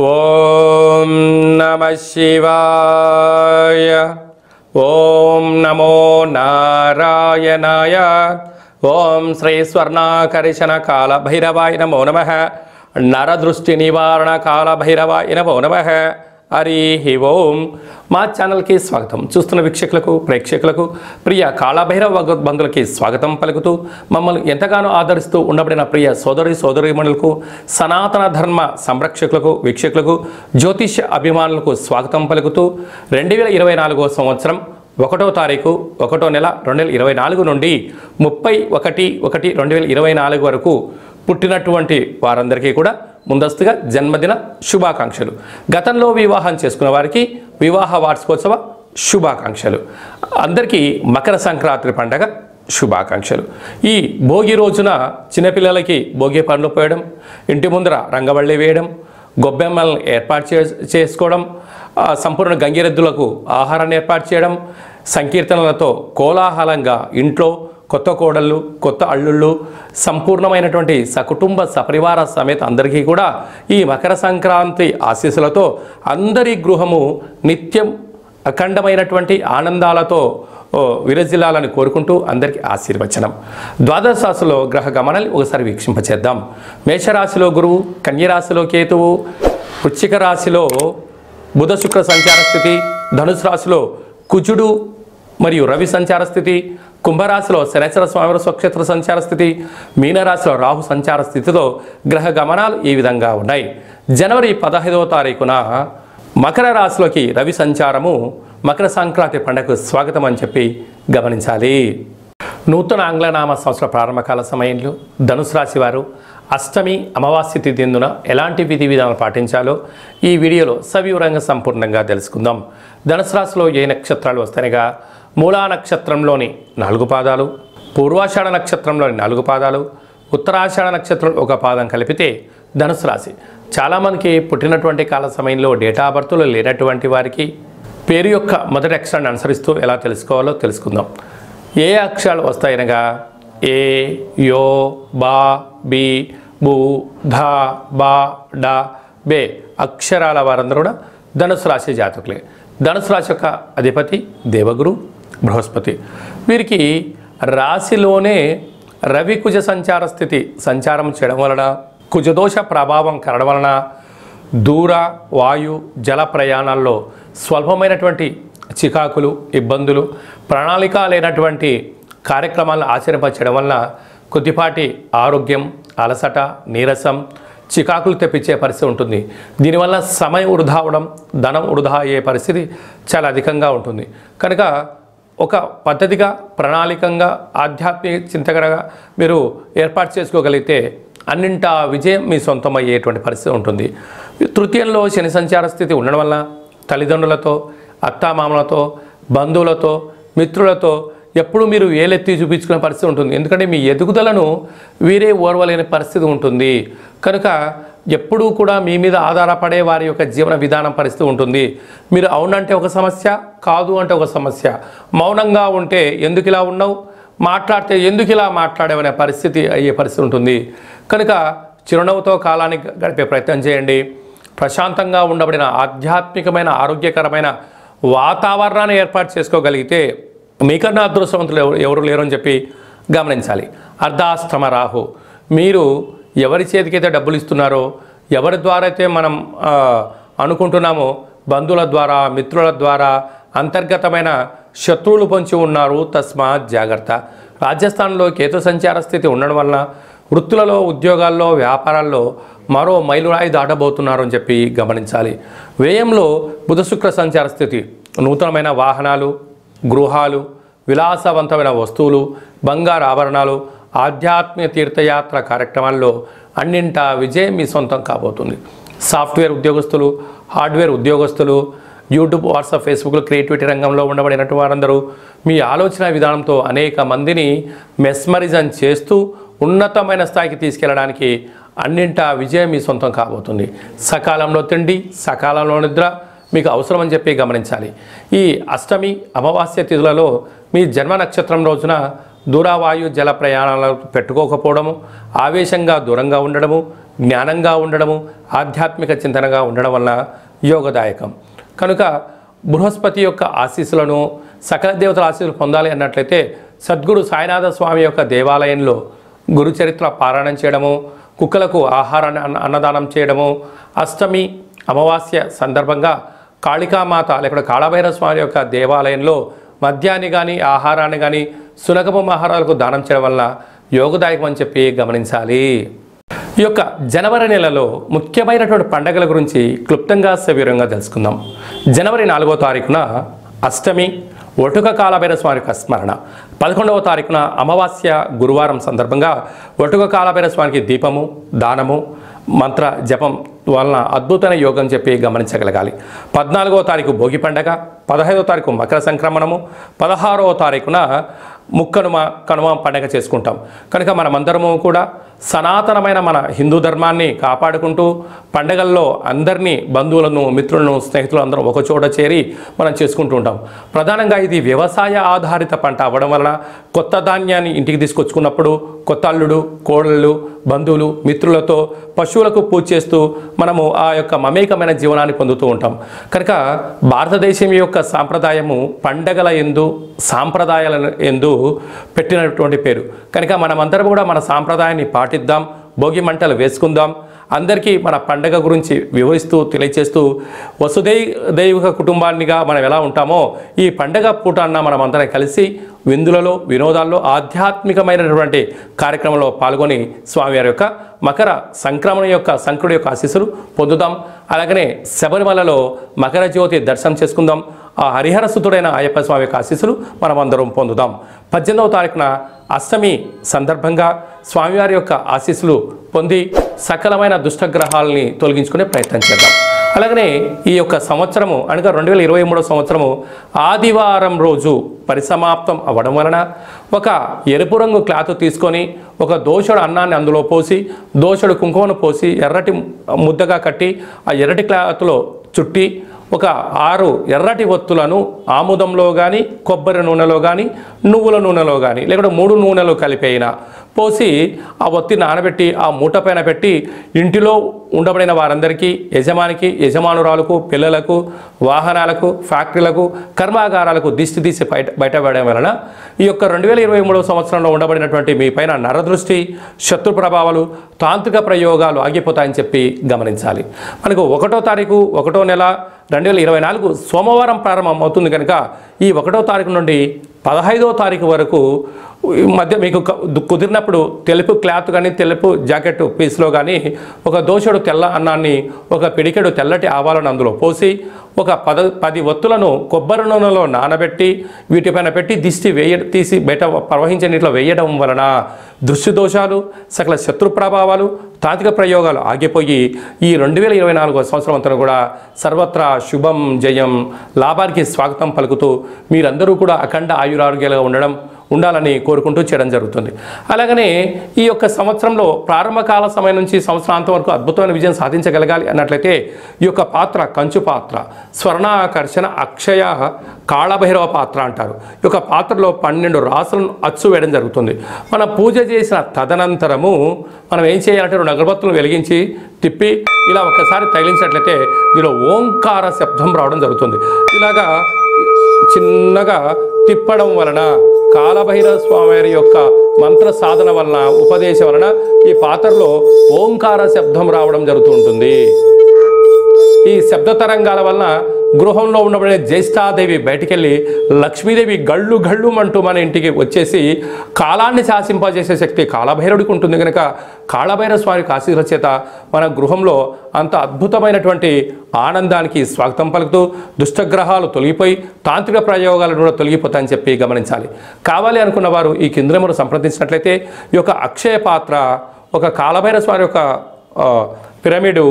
ఓం నమః శివాయ. ఓం నమో నారాయణాయ. ఓం శ్రీ స్వర్ణాకర్షణ కాల భైరవాయ నమో నమః. నరదృష్టి నివారణ కాల భైరవాయ నమో నమః. హరి ఓం. మా ఛానల్కి స్వాగతం. చూస్తున్న వీక్షకులకు ప్రేక్షకులకు ప్రియ కాళభైరవ బంధువులకి స్వాగతం పలుకుతూ మమ్మల్ని ఎంతగానో ఆదరిస్తూ ఉండబడిన ప్రియ సోదరీమణులకు సనాతన ధర్మ సంరక్షకులకు వీక్షకులకు జ్యోతిష్య అభిమానులకు స్వాగతం పలుకుతూ 2024 సంవత్సరం 1వ తారీఖు 1వ నెల 2024 నుండి 31/1/2024 వరకు పుట్టినటువంటి వారందరికీ కూడా ముందస్తుగా జన్మదిన శుభాకాంక్షలు. గతంలో వివాహం చేసుకున్న వారికి వివాహ వార్షికోత్సవ శుభాకాంక్షలు. అందరికీ మకర సంక్రాంతి పండగ శుభాకాంక్షలు. ఈ భోగి రోజున చిన్నపిల్లలకి భోగి పండ్లు పోయడం, ఇంటి ముందర రంగవల్లి వేయడం, గొబ్బెమ్మలను ఏర్పాటు చేసుకోవడం, సంపూర్ణ గంగిరెద్దులకు ఆహారాన్ని ఏర్పాటు చేయడం, సంకీర్తనలతో కోలాహలంగా ఇంట్లో కొత్త కోడళ్ళు కొత్త అల్లుళ్ళు సంపూర్ణమైనటువంటి సకుటుంబ సపరివార సమేత అందరికీ కూడా ఈ మకర సంక్రాంతి ఆశీస్సులతో అందరి గృహము నిత్యం అఖండమైనటువంటి ఆనందాలతో విరజిల్లాలని కోరుకుంటూ అందరికీ ఆశీర్వచనం. ద్వాదశ రాశిలో గ్రహ గమనాన్ని ఒకసారి వీక్షింపచేద్దాం. మేషరాశిలో గురువు, కన్యరాశిలో కేతువు, వృశ్చిక రాశిలో బుధ శుక్ర సంచార స్థితి, ధనుసు రాశిలో కుజుడు మరియు రవి సంచార స్థితి, కుంభరాశిలో శనేశ్వర స్వామి స్వక్షేత్ర సంచార స్థితి, మీనరాశిలో రాహు సంచార స్థితితో గ్రహ గమనాలు ఈ విధంగా ఉన్నాయి. జనవరి 15వ తారీఖున మకర రాశిలోకి రవి సంచారము మకర సంక్రాంతి పండుగకు స్వాగతం అని చెప్పి గమనించాలి. నూతన ఆంగ్లనామ సంవత్సర ప్రారంభకాల సమయంలో ధనుసు రాశి వారు అష్టమి అమావాస్య తిథి ఎందున ఎలాంటి విధి విధానాలు పాటించాలో ఈ వీడియోలో సవివరంగా సంపూర్ణంగా తెలుసుకుందాం. ధనుసు రాశిలో ఏ నక్షత్రాలు వస్తాయిగా మూలా నక్షత్రంలోని 4 పాదాలు, పూర్వాషాఢ నక్షత్రంలోని 4 పాదాలు, ఉత్తరాషాఢ నక్షత్రం 1 పాదం కలిపితే ధనుసు రాశి. చాలామందికి పుట్టినటువంటి కాల సమయంలో డేటా ఆఫ్ బర్త్లో లేనటువంటి వారికి పేరు యొక్క మొదటి అక్షరాన్ని అనుసరిస్తూ ఎలా తెలుసుకోవాలో తెలుసుకుందాం. ఏ అక్షరాలు వస్తాయనగా ఏ, యో, బా, బి, బు, ధ, బా, డ, బే అక్షరాల వారందరూ కూడా ధనుసు రాశి జాతకులే. ధనుసు రాశి యొక్క అధిపతి దేవగురు బృహస్పతి. వీరికి రాశిలోనే రవి కుజ సంచార స్థితి సంచారం చేయడం వలన, కుజదోష ప్రభావం కలగడం వలన దూర వాయు జల ప్రయాణాల్లో స్వల్పమైనటువంటి చికాకులు, ఇబ్బందులు, ప్రణాళిక లేనటువంటి కార్యక్రమాలను ఆచరింపచేయడం వలన కొద్దిపాటి ఆరోగ్యం, అలసట, నీరసం, చికాకులు తెప్పించే పరిస్థితి ఉంటుంది. దీనివల్ల సమయం వృధా అవడం, ధనం వృధా అయ్యే పరిస్థితి చాలా అధికంగా ఉంటుంది. కనుక ఒక పద్ధతిగా ప్రణాళికంగా ఆధ్యాత్మిక చింతకరగా మీరు ఏర్పాటు చేసుకోగలిగితే అన్నింటా విజయం మీ సొంతం అయ్యేటువంటి పరిస్థితి ఉంటుంది. తృతీయంలో శని సంచార స్థితి ఉండడం వల్ల తల్లిదండ్రులతో, అత్తామామలతో, బంధువులతో, మిత్రులతో ఎప్పుడు మీరు ఏలెత్తి చూపించుకునే పరిస్థితి ఉంటుంది. ఎందుకంటే మీ ఎదుగుదలను వీరే ఓర్వలేని పరిస్థితి ఉంటుంది. కనుక ఎప్పుడూ కూడా మీ మీద ఆధారపడే వారి యొక్క జీవన విధానం పరిస్థితి ఉంటుంది. మీరు అవునంటే ఒక సమస్య, కాదు అంటే ఒక సమస్య, మౌనంగా ఉంటే ఎందుకు ఇలా ఉన్నావు, మాట్లాడితే ఎందుకు ఇలా మాట్లాడేవనే పరిస్థితి అయ్యే పరిస్థితి ఉంటుంది. కనుక చిరునవ్వుతో కాలాన్ని గడిపే ప్రయత్నం చేయండి. ప్రశాంతంగా ఉండబడిన ఆధ్యాత్మికమైన ఆరోగ్యకరమైన వాతావరణాన్ని ఏర్పాటు చేసుకోగలిగితే మీకన్నా అదృష్టవంతులు ఎవరు లేరు అని చెప్పి గమనించాలి. అర్ధాష్టమ రాహు. మీరు ఎవరి చేతికైతే డబ్బులు ఇస్తున్నారో, ఎవరి ద్వారా అయితే మనం అనుకుంటున్నామో బంధువుల ద్వారా, మిత్రుల ద్వారా అంతర్గతమైన శత్రువులు పొంచి ఉన్నారు. తస్మాత్ జాగ్రత్త. రాజస్థాన్లో కేతు సంచార స్థితి ఉండడం వలన వృత్తులలో, ఉద్యోగాల్లో, వ్యాపారాల్లో మరో మైలురాయి దాటబోతున్నారు అని చెప్పి గమనించాలి. వ్యయంలో బుధ శుక్ర సంచార స్థితి నూతనమైన వాహనాలు, గృహాలు, విలాసవంతమైన వస్తువులు, బంగారు ఆభరణాలు, ఆధ్యాత్మిక తీర్థయాత్ర కార్యక్రమాల్లో అన్నింటా విజయం మీ సొంతం కాబోతుంది. సాఫ్ట్వేర్ ఉద్యోగస్తులు, హార్డ్వేర్ ఉద్యోగస్తులు, యూట్యూబ్, వాట్సాప్, ఫేస్బుక్లో క్రియేటివిటీ రంగంలో ఉండబడినటువంటి వారందరూ మీ ఆలోచన విధానంతో అనేక మందిని మెస్మరిజం చేస్తూ ఉన్నతమైన స్థాయికి తీసుకెళ్ళడానికి అన్నింటా విజయం మీ సొంతం కాబోతుంది. సకాలంలో తిండి, సకాలంలో నిద్ర మీకు అవసరం అని చెప్పి గమనించాలి. ఈ అష్టమి అమావాస్య తిథులలో మీ జన్మ నక్షత్రం రోజున దూరవాయు జల ప్రయాణాలు పెట్టుకోకపోవడము, ఆవేశంగా దూరంగా ఉండడము, జ్ఞానంగా ఉండడము, ఆధ్యాత్మిక చింతనగా ఉండడం వల్ల యోగదాయకం. కనుక బృహస్పతి యొక్క ఆశీస్సులను, సకల దేవతల ఆశీస్సులు పొందాలి అన్నట్లయితే సద్గురు సాయినాథ స్వామి యొక్క దేవాలయంలో గురుచరిత్ర పారాయణం చేయడము, కుక్కలకు ఆహారాన్ని అన్నదానం చేయడము, అష్టమి అమావాస్య సందర్భంగా కాళికామాత లేకపోతే కాళభైరవ స్వామి యొక్క దేవాలయంలో మద్యాన్ని కానీ ఆహారాన్ని కానీ సునకపు ఆహారాలకు దానం చేయడం వల్ల యోగదాయకం అని చెప్పి గమనించాలి. ఈ యొక్క జనవరి నెలలో ముఖ్యమైనటువంటి పండుగల గురించి క్లుప్తంగా సవివరంగా తెలుసుకుందాం. జనవరి 4వ తారీఖున అష్టమి ఒటుక కాళభైరవ స్వామి యొక్క స్మరణ, 11వ తారీఖున అమావాస్య గురువారం సందర్భంగా ఒటుక కాళభైరవ స్వామికి దీపము, దానము, మంత్ర జపం వలన అద్భుతమైన యోగం చెప్పి గమనించగలగాలి. 14వ తారీఖు భోగి పండగ, 15వ తారీఖు మకర సంక్రమణము, 16వ తారీఖున కనుమ పండగ చేసుకుంటాం. కనుక మనమందరము కూడా సనాతనమైన మన హిందూ ధర్మాన్ని కాపాడుకుంటూ పండగల్లో అందరినీ బంధువులను, మిత్రులను, స్నేహితులు అందరం ఒకచోట చేరి మనం చేసుకుంటూ ఉంటాం. ప్రధానంగా ఇది వ్యవసాయ ఆధారిత పంట అవ్వడం వలన కొత్త ధాన్యాన్ని ఇంటికి తీసుకొచ్చుకున్నప్పుడు కొత్త అల్లుడు, కోడళ్ళు, బంధువులు, మిత్రులతో పశువులకు పూజ చేస్తూ మనము ఆ యొక్క మమేకమైన జీవనాన్ని పొందుతూ ఉంటాం. కనుక భారతదేశం యొక్క సాంప్రదాయము పండగల యందు, సాంప్రదాయాల యందు పెట్టినటువంటి పేరు. కనుక మనమందరం కూడా మన సాంప్రదాయాన్ని పాటిద్దాం, భోగి మంటలు వేసుకుందాం, అందరికీ మన పండగ గురించి వివరిస్తూ తెలియచేస్తూ వసుదైవిక కుటుంబాన్నిగా మనం ఎలా ఉంటామో ఈ పండగ పూట అన్న మనం అందరం కలిసి విందులలో, వినోదాల్లో, ఆధ్యాత్మికమైనటువంటి కార్యక్రమంలో పాల్గొని స్వామివారి యొక్క మకర సంక్రమణ యొక్క సంకుడి యొక్క ఆశీస్సులు పొందుదాం. అలాగనే శబరిమలలో మకర జ్యోతి దర్శనం చేసుకుందాం. ఆ హరిహరసుతుడైన అయ్యప్ప స్వామి యొక్క ఆశీస్సులు మనం అందరం పొందుదాం. 18వ తారీఖున అష్టమి సందర్భంగా స్వామివారి యొక్క ఆశీస్సులు పొంది సకలమైన దుష్టగ్రహాలని తొలగించుకునే ప్రయత్నం చేద్దాం. అలాగనే ఈ యొక్క సంవత్సరము అనగా 2023 సంవత్సరము ఆదివారం రోజు పరిసమాప్తం అవ్వడం వలన ఒక ఎరుపు రంగు క్లాత్ తీసుకొని ఒక దోషుడు అన్నాన్ని అందులో పోసి, దోషుడు కుంకుమను పోసి ఎర్రటి ముద్దగా కట్టి ఆ ఎర్రటి క్లాత్లో చుట్టి ఒక 6 ఎర్రటి ఒత్తులను ఆముదంలో కానీ, కొబ్బరి నూనెలో కానీ, నువ్వుల నూనెలో కానీ, లేకపోతే 3 నూనెలు కలిపైనా పోసి ఆ ఒత్తి నానబెట్టి ఆ మూట పైన పెట్టి ఇంటిలో ఉండబడిన వారందరికీ, యజమానికి, యజమానురాలకు, పిల్లలకు, వాహనాలకు, ఫ్యాక్టరీలకు, కర్మాగారాలకు దిష్టి తీసి బయటపడడం వలన ఈ యొక్క 2023 సంవత్సరంలో ఉండబడినటువంటి మీ పైన నరదృష్టి, శత్రు ప్రభావాలు, తాంత్రిక ప్రయోగాలు ఆగిపోతాయని చెప్పి గమనించాలి. మనకు 1వ తారీఖు 1వ నెల 2024 సోమవారం ప్రారంభం అవుతుంది. కనుక ఈ 1వ తారీఖు నుండి 15వ తారీఖు వరకు మధ్య మీకు కుదిరినప్పుడు తెలుపు క్లాత్ కానీ, తెలుపు జాకెట్ పీస్లో కానీ ఒక దోషుడు తెల్ల అన్నాన్ని, ఒక పిడికెడు తెల్లటి ఆవాలను అందులో పోసి ఒక 10 ఒత్తులను కొబ్బరి నూనెలో నానబెట్టి వీటిపైన పెట్టి దిష్టి తీసి బయట ప్రవహించే నీటిలో వేయడం వలన దృష్టి దోషాలు, సకల శత్రు ప్రభావాలు, తాంత్రిక ప్రయోగాలు ఆగిపోయి ఈ 2024 సంవత్సరం అంతా కూడా సర్వత్రా శుభం, జయం, లాభానికి స్వాగతం పలుకుతూ మీరందరూ కూడా అఖండ ఆయురారోగ్యాలుగా ఉండాలని కోరుకుంటూ చేయడం జరుగుతుంది. అలాగనే ఈ యొక్క సంవత్సరంలో ప్రారంభకాల సమయం నుంచి సంవత్సరాంతం వరకు అద్భుతమైన విజయం సాధించగలగాలి అన్నట్లయితే ఈ యొక్క పాత్ర కంచు పాత్ర, స్వర్ణాకర్షణ అక్షయ కాళభైరవ పాత్ర అంటారు. ఈ యొక్క పాత్రలో 12 రాసులను అచ్చు వేయడం జరుగుతుంది. మనం పూజ చేసిన తదనంతరము మనం ఏం చేయాలంటే 2 అగరబత్తులను వెలిగించి తిప్పి ఇలా ఒకసారి తగిలించినట్లయితే దీనిలో ఓంకార శబ్దం రావడం జరుగుతుంది. ఇలాగా చిన్నగా తిప్పడం వలన కాళభైరవ స్వామి యొక్క మంత్ర సాధన వలన, ఉపదేశం వలన ఈ పాత్రలో ఓంకార శబ్దం రావడం జరుగుతూ ఉంటుంది. ఈ శబ్ద తరంగాల వలన గృహంలో ఉండబడే జ్యేష్ఠాదేవి బయటికెళ్ళి లక్ష్మీదేవి గళ్ళు గళ్ళు అంటూ మన ఇంటికి వచ్చేసి కాలాన్ని శాసింపజేసే శక్తి కాళభైరవుడికి ఉంటుంది. కనుక కాళభైరవ స్వామికి ఆశీర్వాద చేత మన గృహంలో అంత అద్భుతమైనటువంటి ఆనందానికి స్వాగతం పలుకుతూ దుష్టగ్రహాలు తొలగిపోయి తాంత్రిక ప్రయోగాలు కూడా తొలగిపోతాయని చెప్పి గమనించాలి. కావాలి అనుకున్న వారు ఈ కింద నెంబర్ సంప్రదించినట్లయితే ఈ యొక్క అక్షయ పాత్ర, ఒక కాళభైరవ స్వామి యొక్క పిరమిడు,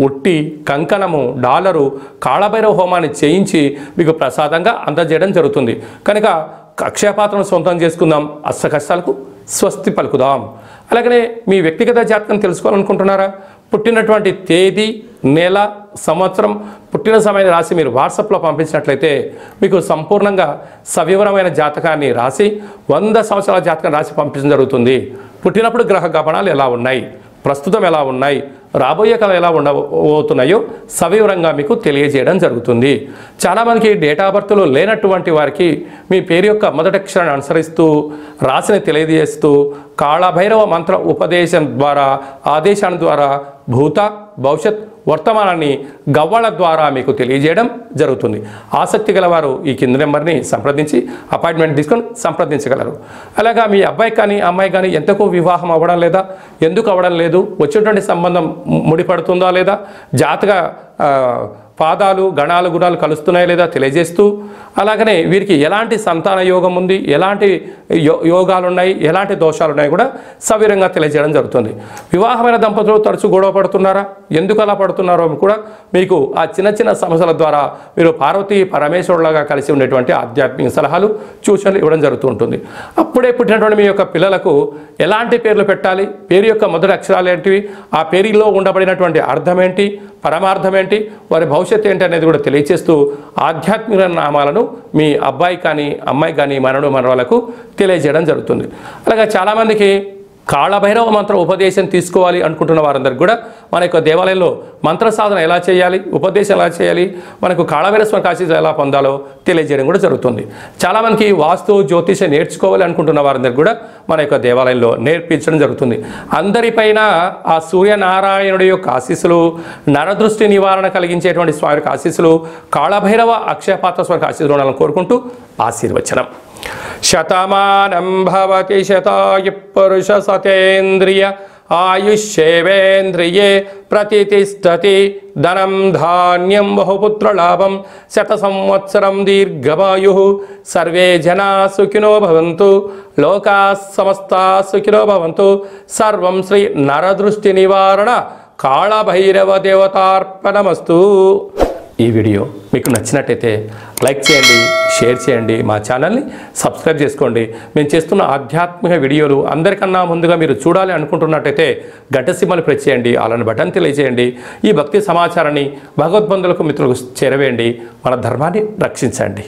ఉట్టి, కంకణము, డాలరు, కాళభైరవ హోమాన్ని చేయించి మీకు ప్రసాదంగా అందజేయడం జరుగుతుంది. కనుక అక్షయపాత్రను సొంతం చేసుకుందాం, అష్ట కష్టాలకు స్వస్తి పలుకుదాం. అలాగనే మీ వ్యక్తిగత జాతకం తెలుసుకోవాలనుకుంటున్నారా? పుట్టినటువంటి తేదీ, నెల, సంవత్సరం పుట్టిన సమయాన్ని రాసి మీరు వాట్సాప్లో పంపించినట్లయితే మీకు సంపూర్ణంగా సవివరమైన జాతకాన్ని రాసి 100 సంవత్సరాల జాతకాన్ని రాసి పంపించడం జరుగుతుంది. పుట్టినప్పుడు గ్రహ గమనాలు ఎలా ఉన్నాయి, ప్రస్తుతం ఎలా ఉన్నాయి, రాబోయే కాలం ఎలా ఉండబోతున్నాయో సవివరంగా మీకు తెలియజేయడం జరుగుతుంది. చాలామందికి డేట్ ఆఫ్ బర్త్లో లేనటువంటి వారికి మీ పేరు యొక్క మొదటి అక్షరాన్ని అనుసరిస్తూ రాశిని తెలియజేస్తూ కాళభైరవ మంత్ర ఉపదేశం ద్వారా ఆదేశాల ద్వారా భూత భవిష్యత్ వర్తమానాన్ని గవ్వల ద్వారా మీకు తెలియజేయడం జరుగుతుంది. ఆసక్తి గలవారు ఈ కింది నెంబర్ని సంప్రదించి అపాయింట్మెంట్ తీసుకొని సంప్రదించగలరు. అలాగా మీ అబ్బాయి కానీ అమ్మాయి కానీ ఎంతకు వివాహం అవ్వడం లేదా, ఎందుకు అవ్వడం లేదు, వచ్చేటువంటి సంబంధం ముడిపడుతుందా లేదా, జాతక పాదాలు గణాలు గుణాలు కలుస్తున్నాయా లేదా తెలియజేస్తూ, అలాగనే వీరికి ఎలాంటి సంతాన యోగం ఉంది, ఎలాంటి యోగాలు ఉన్నాయి, ఎలాంటి దోషాలు ఉన్నాయి కూడా సవివరంగా తెలియజేయడం జరుగుతుంది. వివాహమైన దంపతులు తరచూ గొడవ పడుతున్నారా, ఎందుకు అలా పడుతున్నారో కూడా మీకు ఆ చిన్న చిన్న సమస్యల ద్వారా మీరు పార్వతీ పరమేశ్వరులాగా కలిసి ఉండేటువంటి ఆధ్యాత్మిక సలహాలు సూచనలు ఇవ్వడం జరుగుతూ ఉంటుంది. అప్పుడే పుట్టినటువంటి మీ యొక్క పిల్లలకు ఎలాంటి పేర్లు పెట్టాలి, పేరు యొక్క మొదటి అక్షరాలు ఏంటివి, ఆ పేరులో ఉండబడినటువంటి అర్థం ఏంటి, పరమార్థం ఏంటి, వారి భవిష్యత్తు ఏంటి అనేది కూడా తెలియచేస్తూ ఆధ్యాత్మిక నామాలను మీ అబ్బాయి కానీ అమ్మాయి కానీ మనవాళ్ళకు తెలియజేయడం జరుగుతుంది. అలాగే చాలామందికి కాళభైరవ మంత్ర ఉపదేశం తీసుకోవాలి అనుకుంటున్న వారందరికీ కూడా మన యొక్క దేవాలయంలో మంత్ర సాధన ఎలా చేయాలి, ఉపదేశం ఎలా చేయాలి, మనకు కాళభైరవ స్వామి ఆశీస్సులు ఎలా పొందాలో తెలియజేయడం కూడా జరుగుతుంది. చాలామందికి వాస్తు జ్యోతిషం నేర్చుకోవాలి అనుకుంటున్న వారందరికీ కూడా మన యొక్క దేవాలయంలో నేర్పించడం జరుగుతుంది. అందరిపైన ఆ సూర్యనారాయణుడి యొక్క ఆశీస్సులు, నరదృష్టి నివారణ కలిగించేటువంటి స్వామి యొక్క ఆశీస్సులు, కాళభైరవ అక్షయపాత్ర స్వామి ఆశీస్సులు ఉండాలని కోరుకుంటూ ఆశీర్వచనం. శతమానం భవతి శతాయు పురుష సతేంద్రియ ఆయుష్యేవేంద్రియే ప్రతిష్టతి ధనం ధాన్యం బహుపుత్రలాభం శత సంవత్సరం దీర్ఘమాయు సర్వే జనా సుఖినో భవంతు లోకా సమస్తా సుఖినో భవంతు. సర్వం శ్రీ నరదృష్టి నివారణ కాళభైరవ దేవతార్పణమస్తు. ఈ వీడియో మీకు నచ్చినట్టయితే లైక్ చేయండి, షేర్ చేయండి, మా ఛానల్ని సబ్స్క్రైబ్ చేసుకోండి. మేము చేస్తున్న ఆధ్యాత్మిక వీడియోలు అందరికన్నా ముందుగా మీరు చూడాలి అనుకుంటున్నట్టయితే గంట సింబల్ ప్రెస్ చేయండి, అలాని బటన్ తెలియజేయండి. ఈ భక్తి సమాచారాన్ని భగవద్బంధులకు మిత్రులకు చేరవేయండి. మన ధర్మాన్ని రక్షించండి.